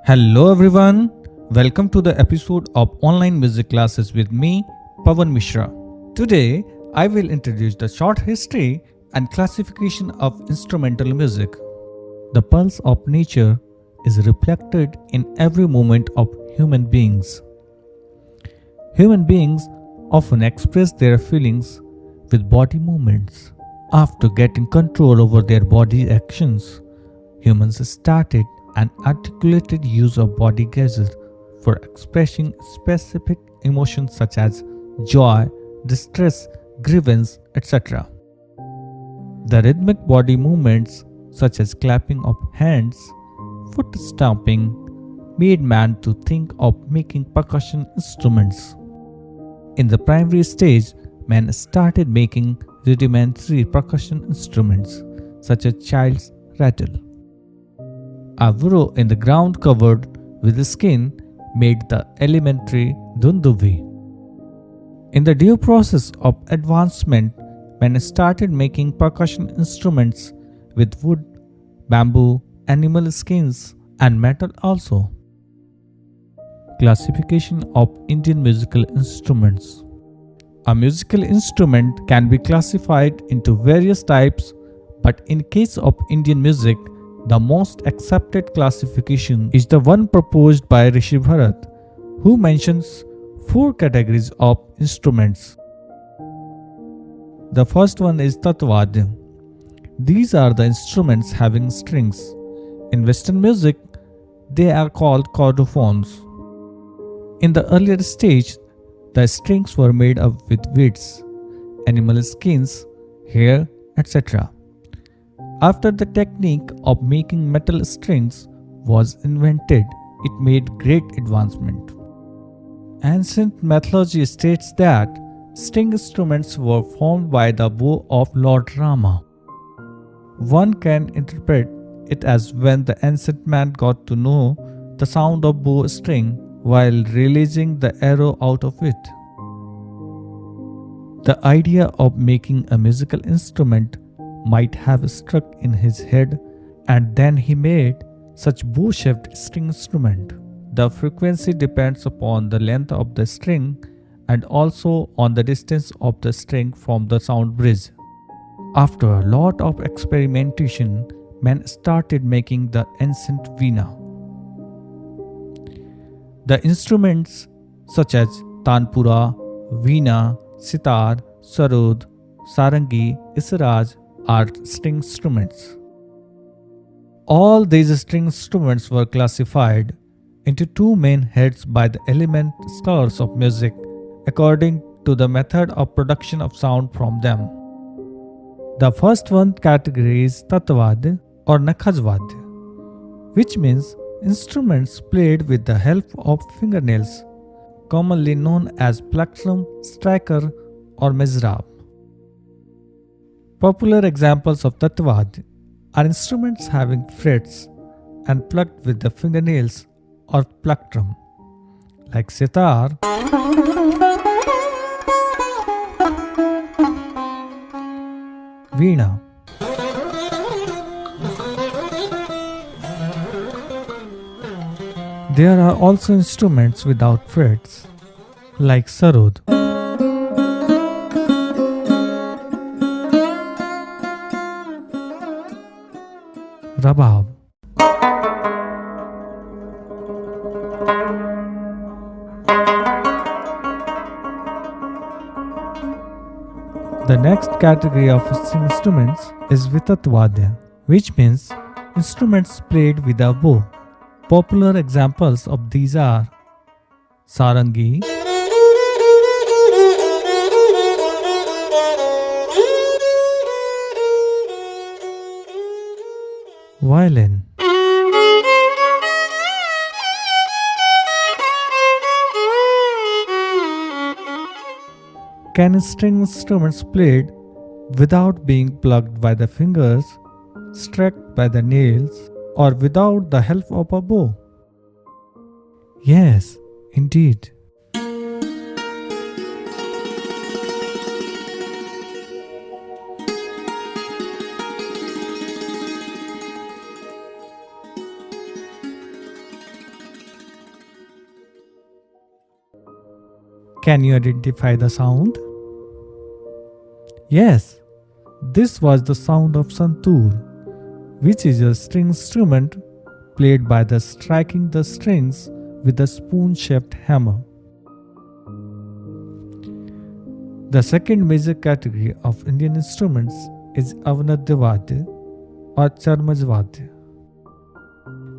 Hello everyone, welcome to the episode of Online Music Classes with me, Pawan Mishra. Today, I will introduce the short history and classification of instrumental music. The pulse of nature is reflected in every movement of human beings. Human beings often express their feelings with body movements. After getting control over their body actions, humans started an articulated use of body gestures for expressing specific emotions such as joy, distress, grievance, etc. The rhythmic body movements such as clapping of hands, foot stamping, made man to think of making percussion instruments. In the primary stage, man started making rudimentary percussion instruments such as child's rattle. A burrow in the ground covered with skin made the elementary dundubi. In the due process of advancement, men started making percussion instruments with wood, bamboo, animal skins, and metal also. Classification of Indian musical instruments. A musical instrument can be classified into various types, but in case of Indian music, the most accepted classification is the one proposed by Rishi Bharat, who mentions four categories of instruments. The first one is Tatvadya. These are the instruments having strings. In Western music, they are called chordophones. In the earlier stage, the strings were made up with weeds, animal skins, hair, etc. After the technique of making metal strings was invented, it made great advancement. Ancient mythology states that string instruments were formed by the bow of Lord Rama. One can interpret it as when the ancient man got to know the sound of bow string while releasing the arrow out of it. The idea of making a musical instrument might have struck in his head, and then he made such bow-shaped string instrument. The frequency depends upon the length of the string and also on the distance of the string from the sound bridge. After a lot of experimentation, men started making the ancient veena. The instruments such as tanpura, veena, sitar, sarod, sarangi, israj are string instruments. All these string instruments were classified into two main heads by the element scholars of music according to the method of production of sound from them. The first one category is Tatvadya or Nakhajvadya, which means instruments played with the help of fingernails, commonly known as plectrum, striker, or mizrab. Popular examples of Tatvadya are instruments having frets and plucked with the fingernails or plectrum, like sitar, veena. There are also instruments without frets, like sarod. Rabab. The next category of string instruments is Vitatvadya, which means instruments played with a bow. Popular examples of these are sarangi, violin, can string instruments played without being plucked by the fingers, struck by the nails, or without the help of a bow? Yes, indeed. Can you identify the sound? Yes, this was the sound of santoor, which is a string instrument played by the striking the strings with a spoon-shaped hammer. The second major category of Indian instruments is Avnadya Vadya or Charmaj Vadya.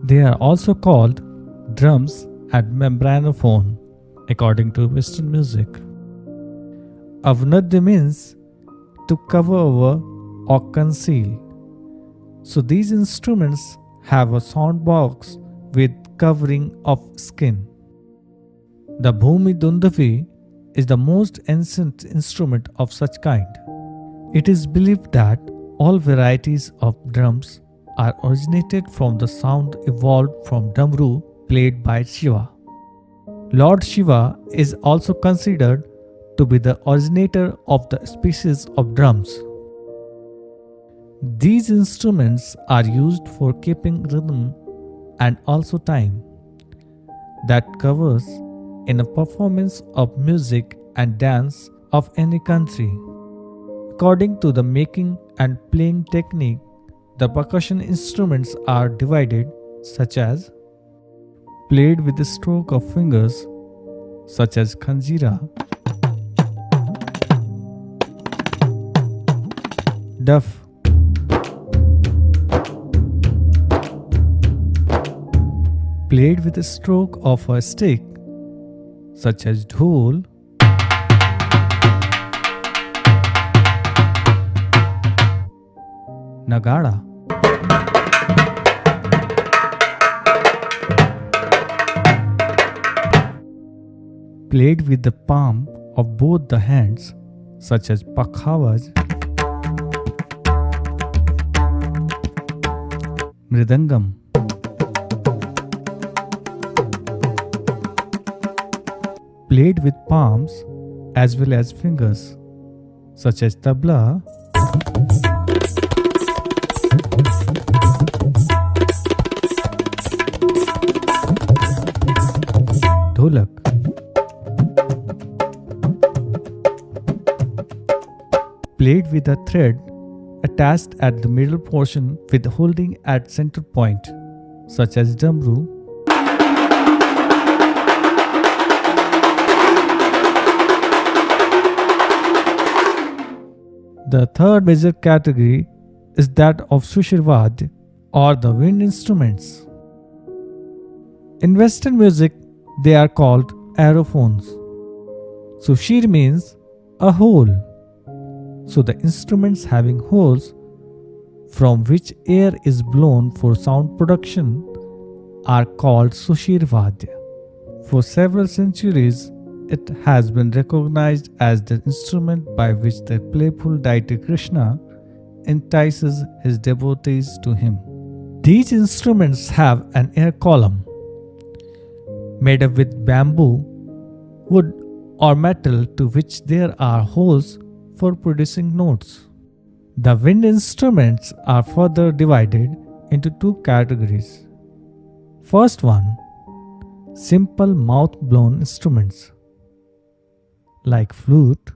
They are also called drums and membranophone according to Western music. Avnadya means to cover over or conceal. So these instruments have a sound box with covering of skin. The Bhumi Dundavi is the most ancient instrument of such kind. It is believed that all varieties of drums are originated from the sound evolved from Damru played by Shiva. Lord Shiva is also considered to be the originator of the species of drums. These instruments are used for keeping rhythm and also time that covers in a performance of music and dance of any country. According to the making and playing technique, the percussion instruments are divided such as played with the stroke of fingers such as khanjira, duff, played with a stroke of a stick such as dhol, nagada, played with the palm of both the hands such as pakhavaj, mridangam, played with palms as well as fingers such as tabla, dholak, played with a thread attached at the middle portion with holding at center point such as damru, The third major category is that of Sushirvad or the wind instruments. In Western music, they are called aerophones. Sushir means a hole. So the instruments having holes from which air is blown for sound production are called Sushirvad. For several centuries, it has been recognized as the instrument by which the playful deity Krishna entices his devotees to him. These instruments have an air column made up with bamboo, wood, or metal to which there are holes for producing notes. The wind instruments are further divided into two categories. First one, simple mouth-blown instruments like flute,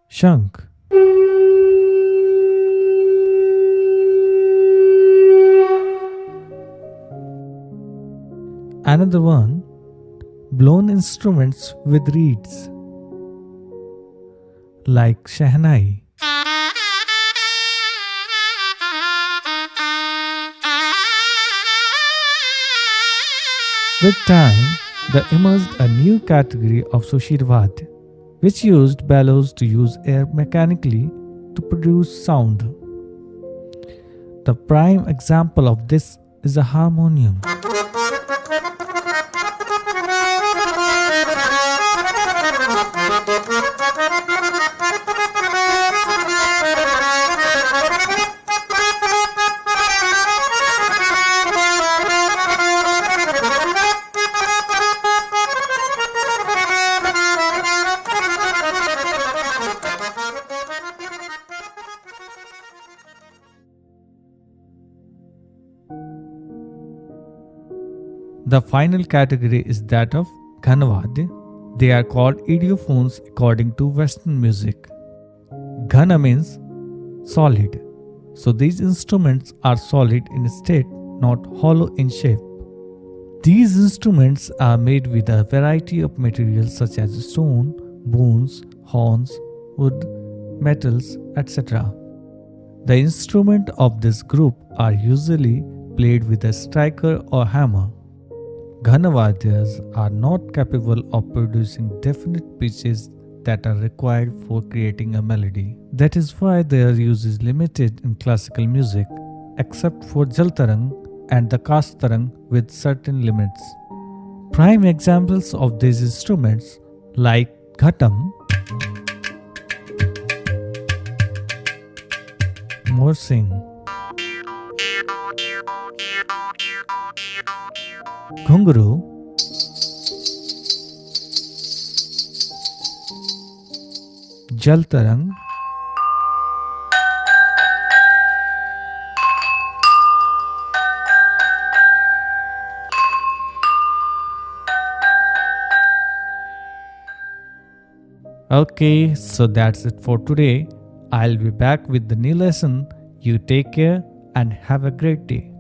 shankh, another one, blown instruments with reeds like shehnai. With time, there emerged a new category of Sushirvad, which used bellows to use air mechanically to produce sound. The prime example of this is a harmonium. The final category is that of Ghanavadya. They are called idiophones according to Western music. Ghana means solid. So these instruments are solid in state, not hollow in shape. These instruments are made with a variety of materials such as stone, bones, horns, wood, metals, etc. The instruments of this group are usually played with a striker or hammer. Ghanavadyas are not capable of producing definite pitches that are required for creating a melody. That is why their use is limited in classical music, except for Jaltarang and the Kastarang with certain limits. Prime examples of these instruments like Ghatam, Morsing, Ghunguru, Jaltarang, Okay, so that's it for today. I'll be back with the new lesson. You take care and have a great day.